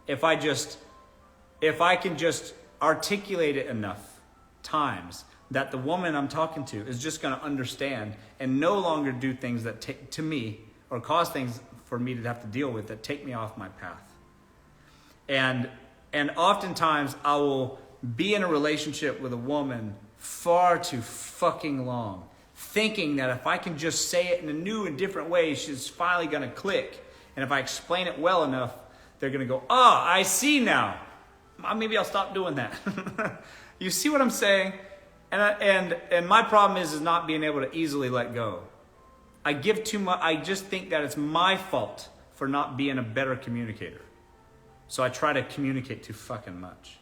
if I can just articulate it enough times, that the woman I'm talking to is just going to understand and no longer do things that take to me or cause things for me to have to deal with that take me off my path. And oftentimes I will be in a relationship with a woman far too fucking long, thinking that if I can just say it in a new and different way, she's finally going to click. And if I explain it well enough, they're going to go, oh, I see now. Maybe I'll stop doing that. You see what I'm saying? And my problem is not being able to easily let go. I give too much. I just think that it's my fault for not being a better communicator. So I try to communicate too fucking much.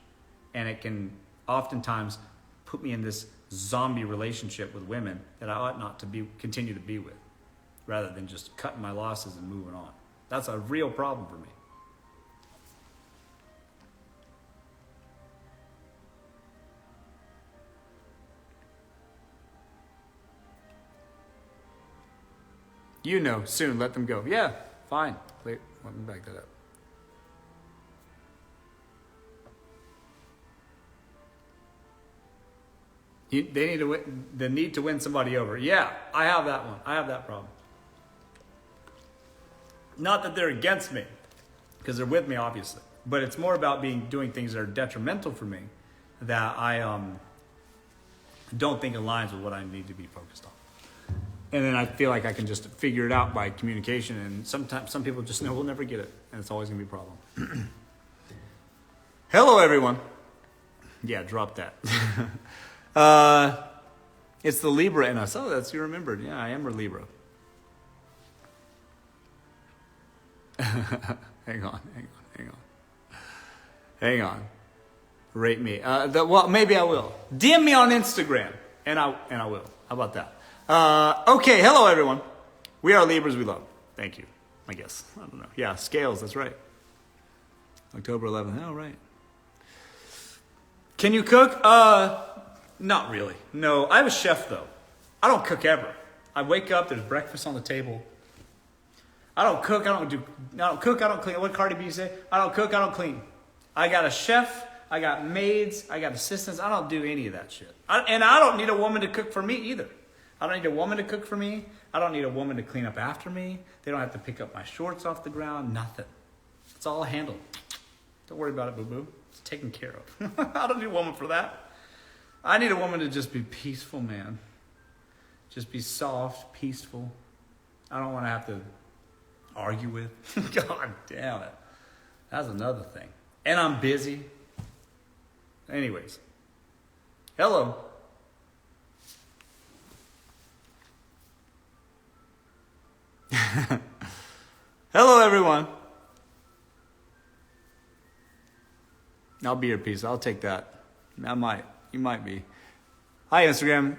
And it can oftentimes put me in this zombie relationship with women that I ought not to continue to be with, rather than just cutting my losses and moving on. That's a real problem for me. You know, soon, let them go. Yeah, fine. Wait, let me back that up. They need to win somebody over. Yeah, I have that one. I have that problem. Not that they're against me, because they're with me, obviously. But it's more about doing things that are detrimental for me that I don't think aligns with what I need to be focused on. And then I feel like I can just figure it out by communication. And sometimes some people just know we'll never get it. And it's always going to be a problem. Hello, everyone. Yeah, drop that. It's the Libra in us. Oh, that's you remembered. Yeah, I am a Libra. Hang on. Rate me. Well, maybe I will. DM me on Instagram, and I will. How about that? Okay, hello everyone. We are Libras we love. Thank you, I guess. I don't know. Yeah, scales, that's right. October 11th, oh, right. Can you cook? Not really. No, I have a chef though. I don't cook ever. I wake up, there's breakfast on the table. I don't cook, I don't clean. What Cardi B say? I don't cook, I don't clean. I got a chef, I got maids, I got assistants. I don't do any of that shit. And I don't need a woman to cook for me either. I don't need a woman to cook for me. I don't need a woman to clean up after me. They don't have to pick up my shorts off the ground. Nothing. It's all handled. Don't worry about it, boo-boo. It's taken care of. I don't need a woman for that. I need a woman to just be peaceful, man. Just be soft, peaceful. I don't want to have to argue with. God damn it. That's another thing. And I'm busy. Anyways. Hello. Hello, everyone. I'll be your piece. I'll take that. I might. You might be. Hi, Instagram.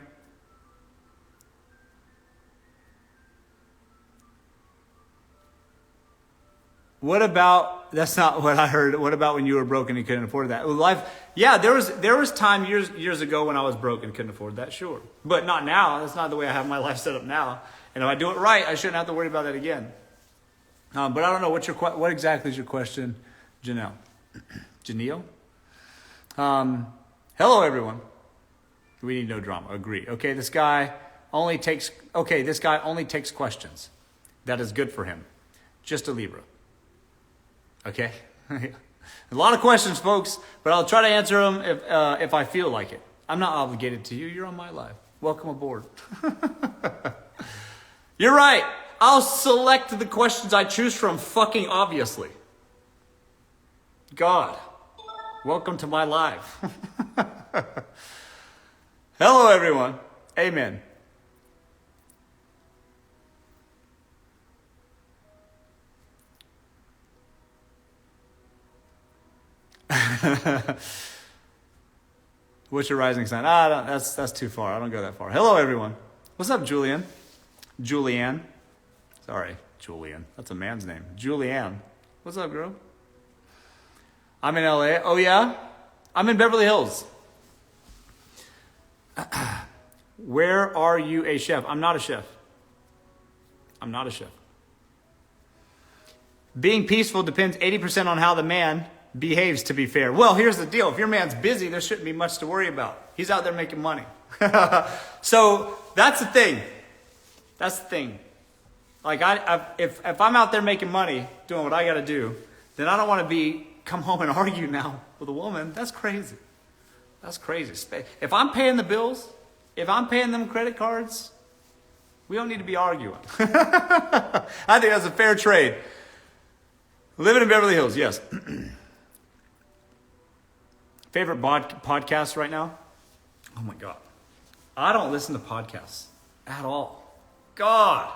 What about, that's not what I heard. What about when you were broke and you couldn't afford that? Life, yeah, there was time years ago when I was broke and couldn't afford that, sure. But not now. That's not the way I have my life set up now. And if I do it right, I shouldn't have to worry about that again. But I don't know, what exactly is your question, Janelle? Janelle? Hello, everyone. We need no drama. Agree. Okay, this guy only takes questions. That is good for him. Just a Libra. Okay? A lot of questions, folks, but I'll try to answer them if I feel like it. I'm not obligated to you. You're on my life. Welcome aboard. You're right. I'll select the questions I choose from, fucking obviously. God, welcome to my life. Hello, everyone. Amen. What's your rising sign? That's too far. I don't go that far. Hello, everyone. What's up, Julian? Julianne. Sorry, Julian. That's a man's name. Julianne. What's up, girl? I'm in LA. Oh, yeah? I'm in Beverly Hills. Where are you a chef? I'm not a chef. I'm not a chef. Being peaceful depends 80% on how the man behaves, to be fair. Well, here's the deal. If your man's busy, there shouldn't be much to worry about. He's out there making money. So that's the thing. That's the thing. Like if I'm out there making money, doing what I got to do, then I don't want to come home and argue now with a woman. That's crazy. That's crazy. If I'm paying the bills, if I'm paying them credit cards, we don't need to be arguing. I think that's a fair trade. Living in Beverly Hills, yes. Favorite podcast right now? Oh my God. I don't listen to podcasts at all. God.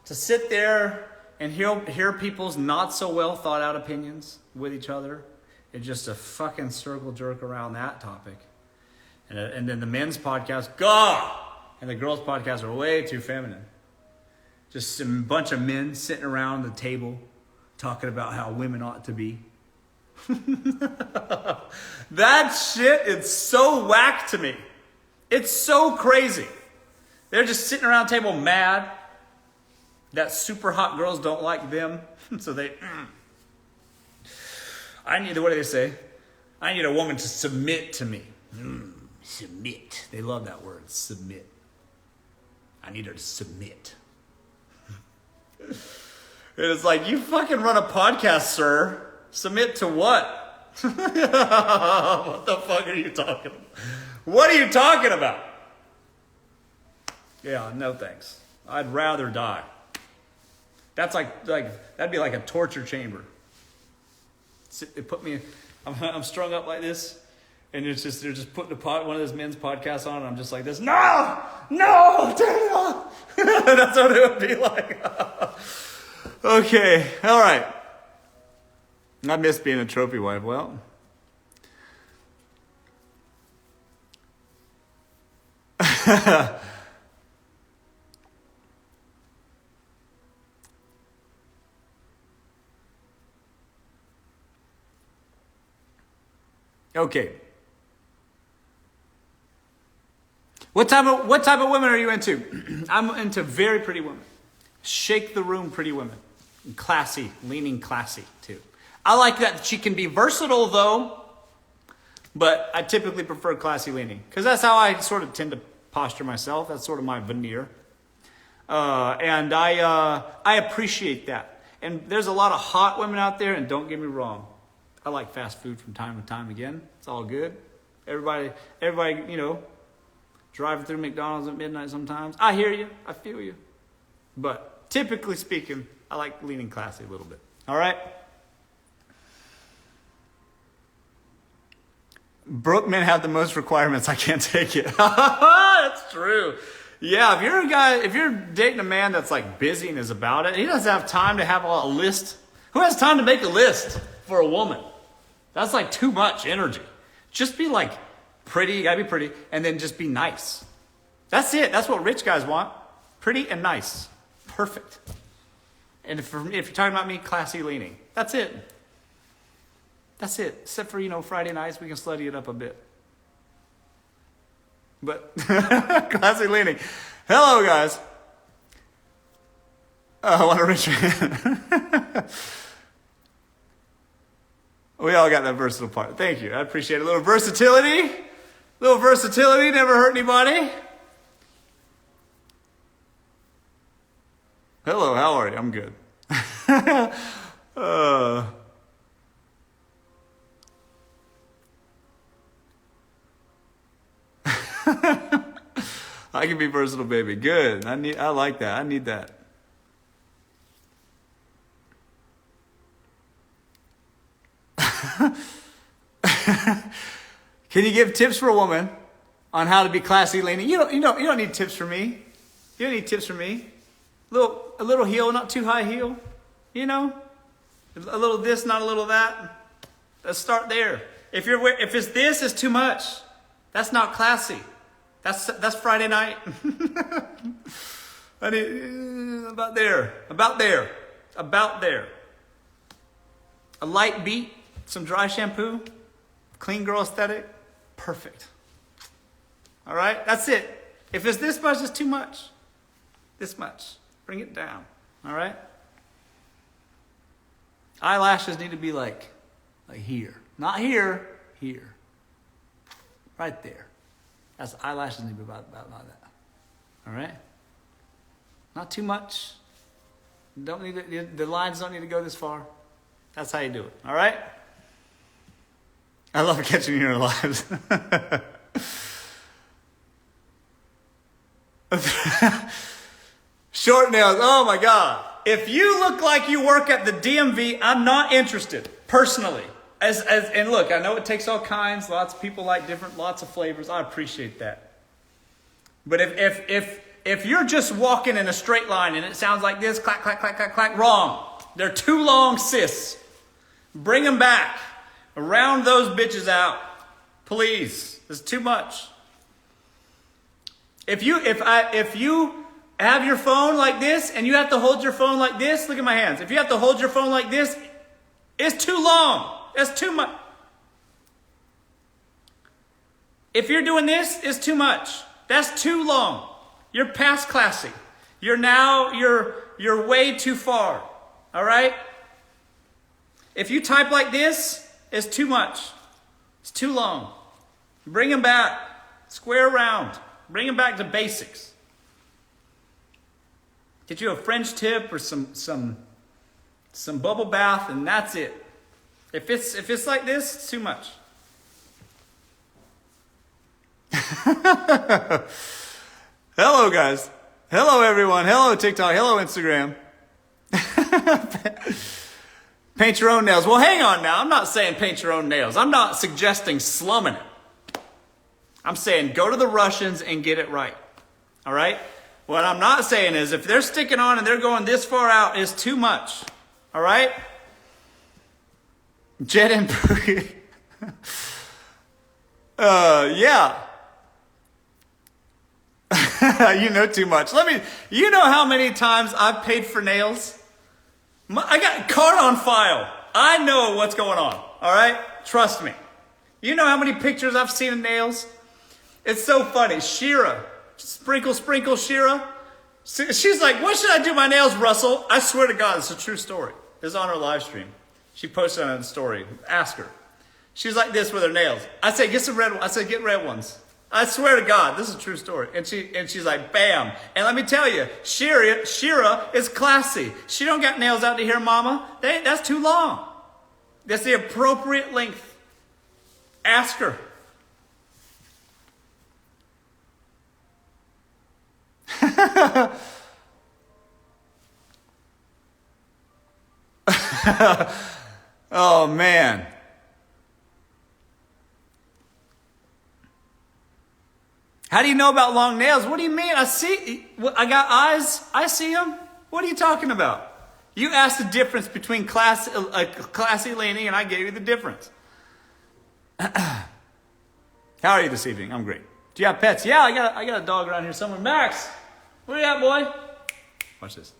To sit there and hear people's not so well thought out opinions with each other, it's just a fucking circle jerk around that topic. And then the men's podcast, God! And the girls' podcasts are way too feminine. Just a bunch of men sitting around the table talking about how women ought to be. That shit is so whack to me. It's so crazy. They're just sitting around the table mad that super hot girls don't like them. So what do they say? I need a woman to submit to me. Submit. They love that word, submit. I need her to submit. And it's like, you fucking run a podcast, sir. Submit to what? What the fuck are you talking about? What are you talking about? Yeah, no thanks. I'd rather die. That's like that'd be like a torture chamber. They put me, I'm strung up like this, and they're just putting one of those men's podcasts on, and I'm just like this. No, turn it off. That's what it would be like. Okay, all right. I miss being a trophy wife. Well, okay. What type of women are you into? I'm into very pretty women. Shake the room pretty women. Classy, leaning classy too. I like that she can be versatile though, but I typically prefer classy leaning because that's how I sort of tend to posture myself. That's sort of my veneer. And I appreciate that. And there's a lot of hot women out there, and don't get me wrong. I like fast food from time to time again. It's all good. Everybody, driving through McDonald's at midnight sometimes. I hear you. I feel you. But typically speaking, I like leaning classy a little bit. All right? Broke men have the most requirements. I can't take it. That's true. Yeah, if you're dating a man that's like busy and is about it, he doesn't have time to have a list. Who has time to make a list for a woman? That's like too much energy. Just be like pretty, you gotta be pretty, and then just be nice. That's it. That's what rich guys want. Pretty and nice. Perfect. And if you're talking about me, classy leaning. That's it. That's it. Except for, Friday nights, we can slutty it up a bit. But, classy leaning. Hello, guys. I want a rich man. We all got that versatile part. Thank you. I appreciate it. A little versatility. Never hurt anybody. Hello, how are you? I'm good. I can be versatile, baby. Good. I like that. I need that. Can you give tips for a woman on how to be classy leaning? You don't need tips from me. You don't need tips from me. A little heel, not too high heel. A little this, not a little that. Let's start there. If it's this, it's too much. That's not classy. That's Friday night. About there. A light beat, some dry shampoo, clean girl aesthetic, perfect. All right, that's it. If it's this much, it's too much. This much. Bring it down. All right? Eyelashes need to be like here. Not here, here. Right there. That's eyelashes need to be about that. All right? Not too much. Don't need to, the lines don't need to go this far. That's how you do it. All right? I love catching you in your lives. Short nails. Oh my God. If you look like you work at the DMV, I'm not interested, personally. And look, I know it takes all kinds. Lots of people like lots of flavors. I appreciate that. But if you're just walking in a straight line and it sounds like this, clack, clack, clack, clack, clack, wrong. They're too long, sis. Bring them back. Round those bitches out. Please. It's too much. If you have your phone like this and you have to hold your phone like this, look at my hands. If you have to hold your phone like this, it's too long. That's too much. If you're doing this, it's too much. That's too long. You're past classy. You're way too far. All right? If you type like this, it's too much. It's too long. Bring them back. Square around. Bring them back to basics. Get you a French tip or some bubble bath, and that's it. If it's like this, it's too much. Hello, guys. Hello, everyone. Hello, TikTok. Hello, Instagram. Paint your own nails. Well, hang on now. I'm not saying paint your own nails. I'm not suggesting slumming it. I'm saying go to the Russians and get it right. All right? What I'm not saying is if they're sticking on and they're going this far out, it's too much. All right? Jet and Pookie. Yeah. You know too much. You know how many times I've paid for nails? I got card on file. I know what's going on. All right? Trust me. You know how many pictures I've seen of nails? It's so funny. Shira. Sprinkle Shira. She's like, what should I do my nails, Russell? I swear to God, it's a true story. It's on her live stream. She posted on a story. Ask her. She's like this with her nails. I say, get some red ones. I said, get red ones. I swear to God, this is a true story. And she's like, bam. And let me tell you, Shira is classy. She don't got nails out to here, mama. That's too long. That's the appropriate length. Ask her. Oh, man. How do you know about long nails? What do you mean? I got eyes. I see them. What are you talking about? You asked the difference between classy lady, and I gave you the difference. How are you this evening? I'm great. Do you have pets? Yeah, I got a dog around here somewhere. Max, where you at, boy? Watch this.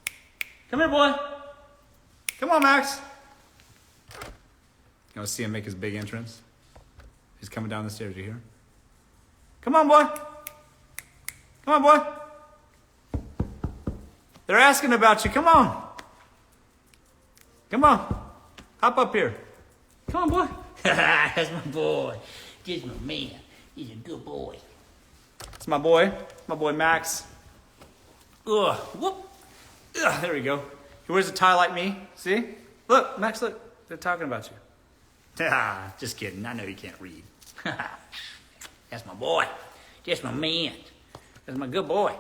Come here, boy. Come on, Max. You want to see him make his big entrance? He's coming down the stairs. You hear him? Come on, boy. Come on, boy. They're asking about you. Come on. Come on. Hop up here. Come on, boy. That's my boy. This is my man. He's a good boy. It's my boy. My boy, Max. Ugh. Whoop. Ugh, there we go. He wears a tie like me. See? Look, Max, look. They're talking about you. Ah, just kidding. I know you can't read. That's my boy. That's my man. That's my good boy.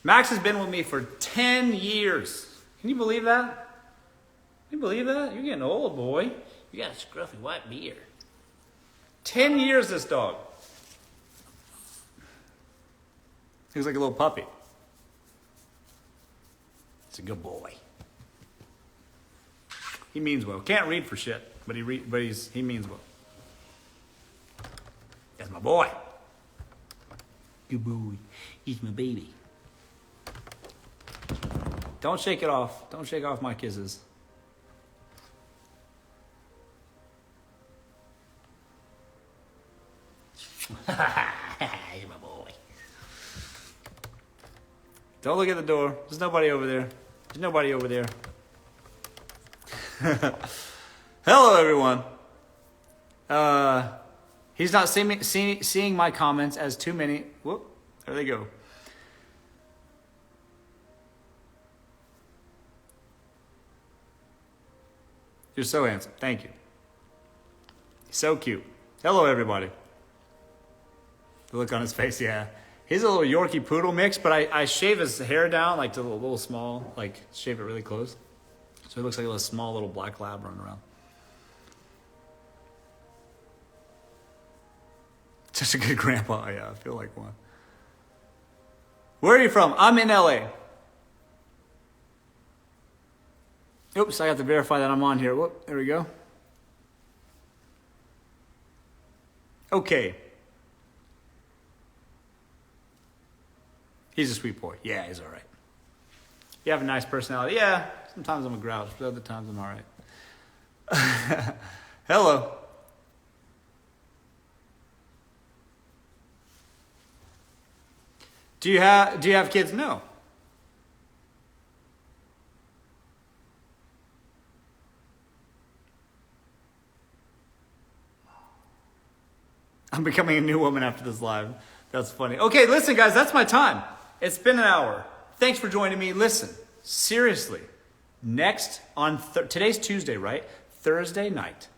Max has been with me for 10 years. Can you believe that? Can you believe that? You're getting old, boy. You got a scruffy white beard. 10 years, this dog. He was like a little puppy. It's a good boy. He means well. Can't read for shit, but he means well. That's my boy. Good boy. He's my baby. Don't shake it off. Don't shake off my kisses. He's my boy. Don't look at the door. There's nobody over there. There's nobody over there. Hello, everyone. He's not seeing my comments as too many. Whoop, there they go. You're so handsome. Thank you. So cute. Hello, everybody. The look on his face, yeah. He's a little Yorkie Poodle mix, but I shave his hair down like to a little small, like shave it really close. So he looks like a small little black lab running around. Such a good grandpa. Yeah, I feel like one. Where are you from? I'm in LA. Oops, I have to verify that I'm on here. Whoop, there we go. Okay. He's a sweet boy. Yeah, he's all right. You have a nice personality. Yeah, sometimes I'm a grouch, but other times I'm all right. Hello. Do you have kids? No. I'm becoming a new woman after this live. That's funny. Okay, listen, guys, that's my time. It's been an hour. Thanks for joining me. Listen, seriously, next on today's Tuesday, right? Thursday night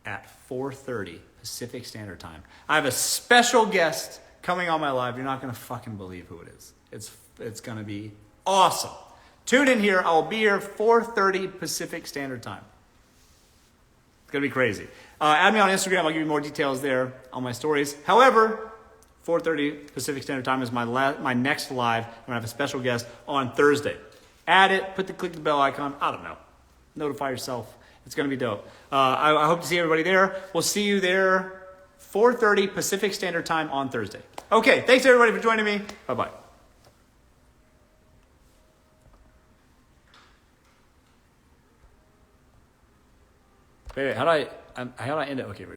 at 4:30 Pacific Standard Time. I have a special guest coming on my live. You're not going to fucking believe who it is. It's going to be awesome. Tune in here. I'll be here 4:30 Pacific Standard Time. It's going to be crazy. Add me on Instagram. I'll give you more details there on my stories. However, 4:30 Pacific Standard Time is my next live. I'm going to have a special guest on Thursday. Add it. Click the bell icon. I don't know. Notify yourself. It's going to be dope. I hope to see everybody there. We'll see you there 4:30 Pacific Standard Time on Thursday. Okay. Thanks, everybody, for joining me. Bye-bye. Wait, how do I end it? Okay,